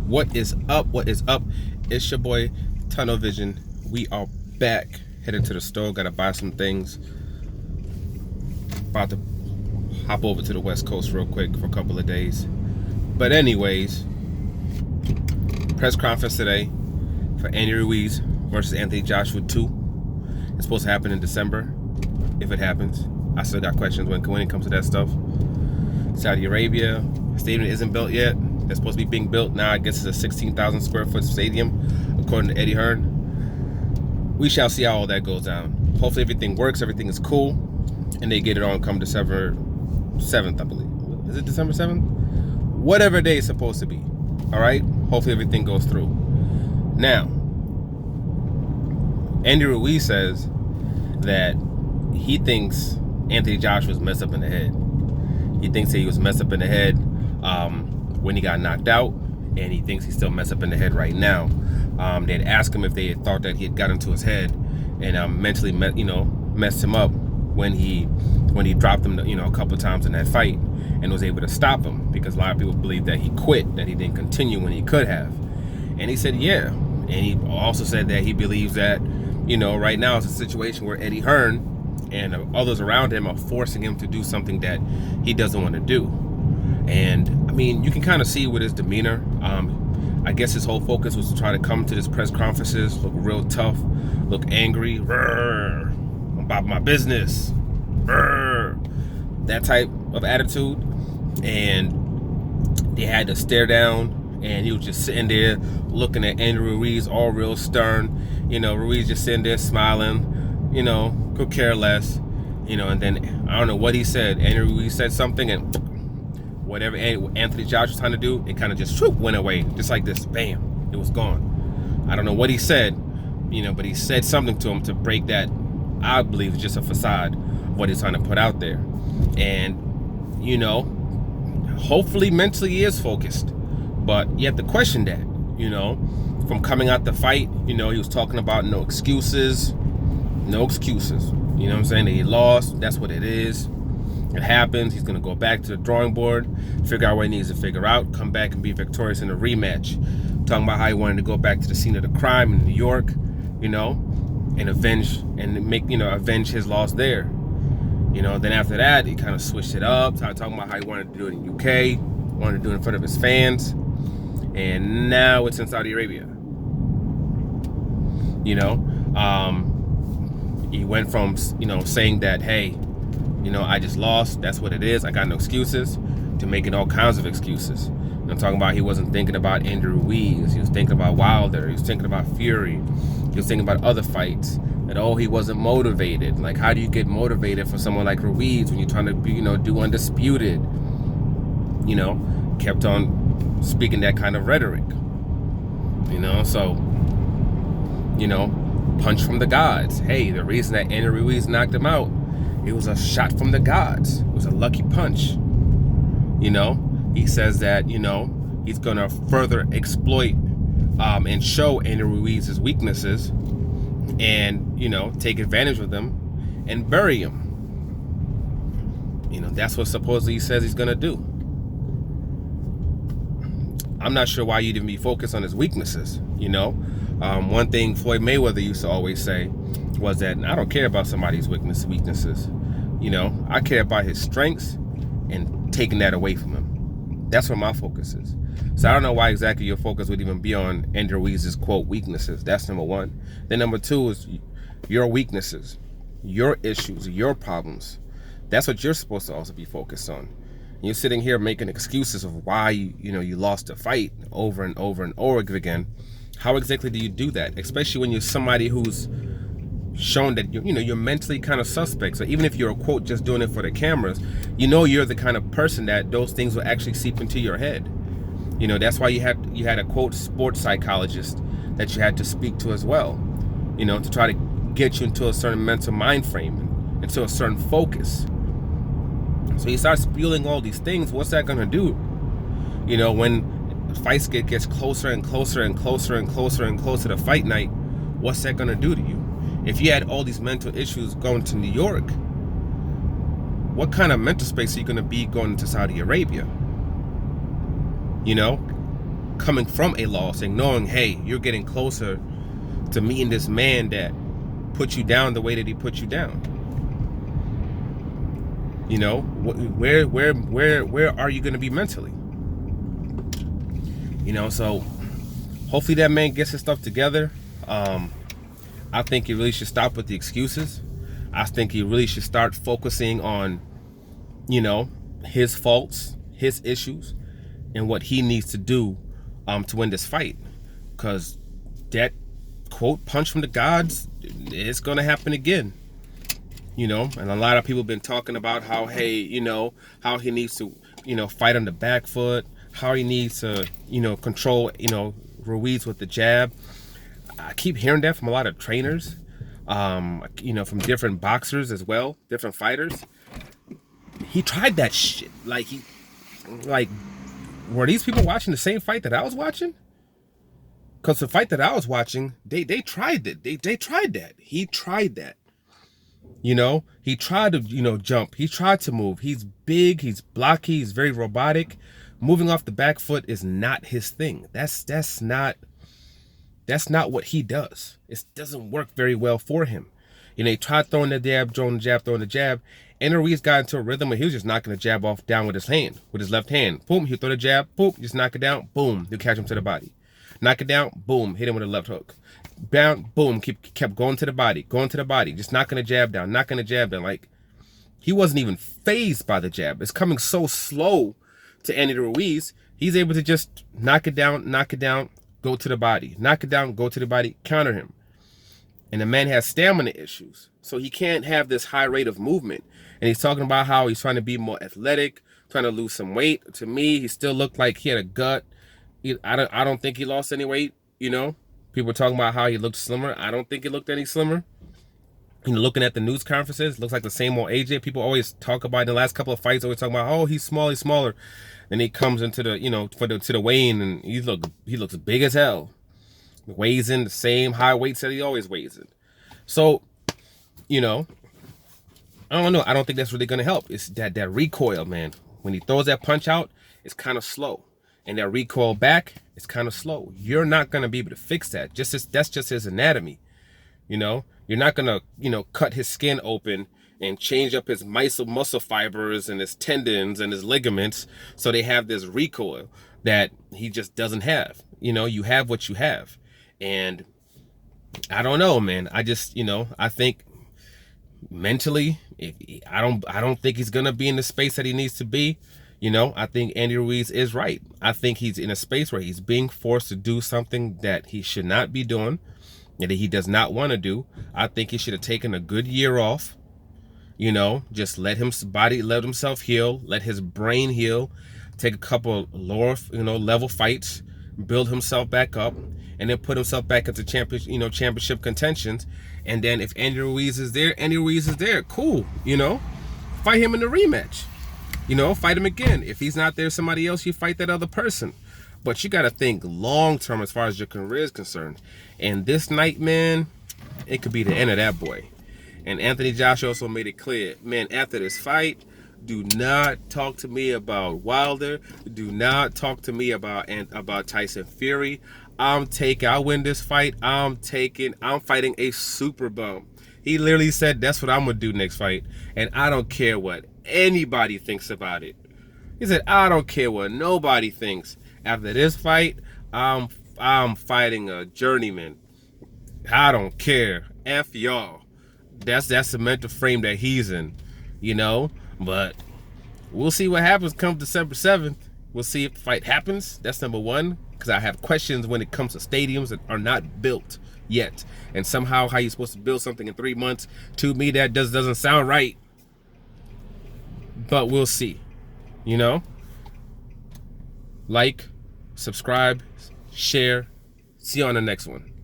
What is up? What is up? It's your boy Tunnel Vision. We are back. Headed to the store. Gotta buy some things. About to hop over to the West Coast real quick for a couple of days. But anyways, press conference today for Andy Ruiz versus Anthony Joshua 2. It's supposed to happen in December. If it happens, I still got questions when it comes to that stuff. Saudi Arabia stadium isn't built yet. It's supposed to be being built now. I guess it's a 16,000 square foot stadium, according to Eddie Hearn. We shall see how all that goes down. Hopefully everything works, everything is cool, and they get it on come December 7th, I believe. Is it December 7th? Whatever day it's supposed to be. All right? Hopefully everything goes through. Now, Andy Ruiz says that he thinks Anthony Joshua was messed up in the head. He thinks that he was messed up in the head when he got knocked out, and he thinks he's still messed up in the head right now. They'd asked him if they had thought that he had got into his head and mentally messed him up when he dropped him a couple of times in that fight and was able to stop him, because a lot of people believe that he quit, that he didn't continue when he could have. And he said yeah. And he also said that he believes that right now it's a situation where Eddie Hearn and others around him are forcing him to do something that he doesn't want to do. And I mean, you can kind of see with his demeanor. I guess his whole focus was to try to come to this press conferences, look real tough, look angry, I'm about my business, that type of attitude. And they had to stare down, and he was just sitting there looking at Andrew Ruiz, all real stern. Ruiz just sitting there smiling, could care less, and then I don't know what he said. Andrew Ruiz said something, and whatever Anthony Joshua was trying to do, it kind of just went away, just like this, bam, it was gone. I don't know what he said, but he said something to him to break that, I believe, is just a facade of what he's trying to put out there. And, hopefully mentally he is focused, but you have to question that, from coming out the fight. He was talking about no excuses, you know what I'm saying, that he lost, that's what it is. It happens. He's going to go back to the drawing board, figure out what he needs to figure out, come back and be victorious in a rematch. Talking about how he wanted to go back to the scene of the crime in New York, and avenge his loss there. Then after that, he kind of switched it up, started talking about how he wanted to do it in UK, wanted to do it in front of his fans, and now it's in Saudi Arabia. He went from, saying that, hey, I just lost, that's what it is, I got no excuses, to making all kinds of excuses. And I'm talking about he wasn't thinking about Andrew Ruiz, he was thinking about Wilder, he was thinking about Fury, he was thinking about other fights, that he wasn't motivated. Like, how do you get motivated for someone like Ruiz when you're trying to do undisputed? Kept on speaking that kind of rhetoric. Punch from the gods. Hey, the reason that Andrew Ruiz knocked him out, it was a shot from the gods. It was a lucky punch. He says that, he's going to further exploit and show Andrew Ruiz's weaknesses and, take advantage of them and bury him. That's what supposedly he says he's going to do. I'm not sure why you'd even be focused on his weaknesses, One thing Floyd Mayweather used to always say was that I don't care about somebody's weaknesses. I care about his strengths and taking that away from him. That's where my focus is. So I don't know why exactly your focus would even be on Andrew Ruiz's, quote, weaknesses. That's number one. Then number two is your weaknesses, your issues, your problems. That's what you're supposed to also be focused on. You're sitting here making excuses of why you lost a fight over and over and over again. How exactly do you do that? Especially when you're somebody who's shown that you're mentally kind of suspect. So even if you're, quote, just doing it for the cameras, you're the kind of person that those things will actually seep into your head. That's why you had a, quote, sports psychologist that you had to speak to as well, to try to get you into a certain mental mind frame, into a certain focus. So you start spewing all these things. What's that going to do? When fights gets closer and closer and closer and closer and closer to fight night, what's that going to do to you? If you had all these mental issues going to New York, what kind of mental space are you going to be going to Saudi Arabia? coming from a loss and knowing, hey, you're getting closer to meeting this man that put you down the way that he put you down. You know, where are you going to be mentally? You know, so hopefully that man gets his stuff together. I think he really should stop with the excuses. I think he really should start focusing on, you know, his faults, his issues, and what he needs to do to win this fight. Because that, quote, punch from the gods, it's going to happen again. You know, and a lot of people have been talking about how, hey, you know, how he needs to, you know, fight on the back foot, how he needs to, you know, control, you know, Ruiz with the jab. I keep hearing that from a lot of trainers, you know, from different boxers as well, different fighters. He tried that shit. Like, were these people watching the same fight that I was watching? Because the fight that I was watching, they tried it. They tried that. He tried that. You know, he tried to, you know, jump. He tried to move. He's big. He's blocky. He's very robotic. Moving off the back foot is not his thing. That's not what he does. It doesn't work very well for him. You know, he tried throwing the jab, throwing the jab, and Ruiz got into a rhythm where he was just knocking the jab off down with his hand, with his left hand. Boom, he'll throw the jab, boom, just knock it down, boom, he'll catch him to the body. Knock it down, boom, hit him with a left hook. Down, boom, kept going to the body, just knocking the jab down. Like, he wasn't even fazed by the jab. It's coming so slow to Andy Ruiz. He's able to just knock it down, go to the body. Knock it down, go to the body, counter him. And the man has stamina issues, so he can't have this high rate of movement. And he's talking about how he's trying to be more athletic, trying to lose some weight. To me, he still looked like he had a gut. I don't think he lost any weight, you know. People were talking about how he looked slimmer. I don't think he looked any slimmer. You know, looking at the news conferences, looks like the same old AJ. People always talk about in the last couple of fights, always talking about, oh, he's smaller. Then he comes into the, you know, to the weigh-in, and he looks big as hell. Weighs in the same high weights that he always weighs in. So, you know, I don't know. I don't think that's really gonna help. It's that recoil, man. When he throws that punch out, it's kind of slow. And that recoil back, it's kind of slow. You're not going to be able to fix that. That's just his anatomy. You know, you're not going to, you know, cut his skin open and change up his muscle fibers and his tendons and his ligaments so they have this recoil that he just doesn't have. You know, you have what you have. And I don't know, man. I just, you know, I think mentally, I don't think he's going to be in the space that he needs to be. You know, I think Andy Ruiz is right. I think he's in a space where he's being forced to do something that he should not be doing and that he does not want to do. I think he should have taken a good year off. You know, just let himself heal, let his brain heal, take a couple lower, you know, level fights, build himself back up, and then put himself back into championship contentions. And then if Andy Ruiz is there, cool, you know, fight him in the rematch. You know, fight him again. If he's not there, somebody else, you fight that other person. But you got to think long-term as far as your career is concerned. And this night, man, it could be the end of that boy. And Anthony Joshua also made it clear, man, after this fight, do not talk to me about Wilder. Do not talk to me about Tyson Fury. I'll win this fight. I'm fighting a super bum. He literally said, that's what I'm going to do next fight. And I don't care what anybody thinks about it. He said, I don't care what nobody thinks. After this fight, I'm fighting a journeyman. I don't care. F y'all. That's the mental frame that he's in, you know. But we'll see what happens come December 7th. We'll see if the fight happens. That's number one. Because I have questions when it comes to stadiums that are not built yet. And somehow how you're supposed to build something in 3 months, to me that doesn't sound right. But we'll see. You know? Like, subscribe, share. See you on the next one.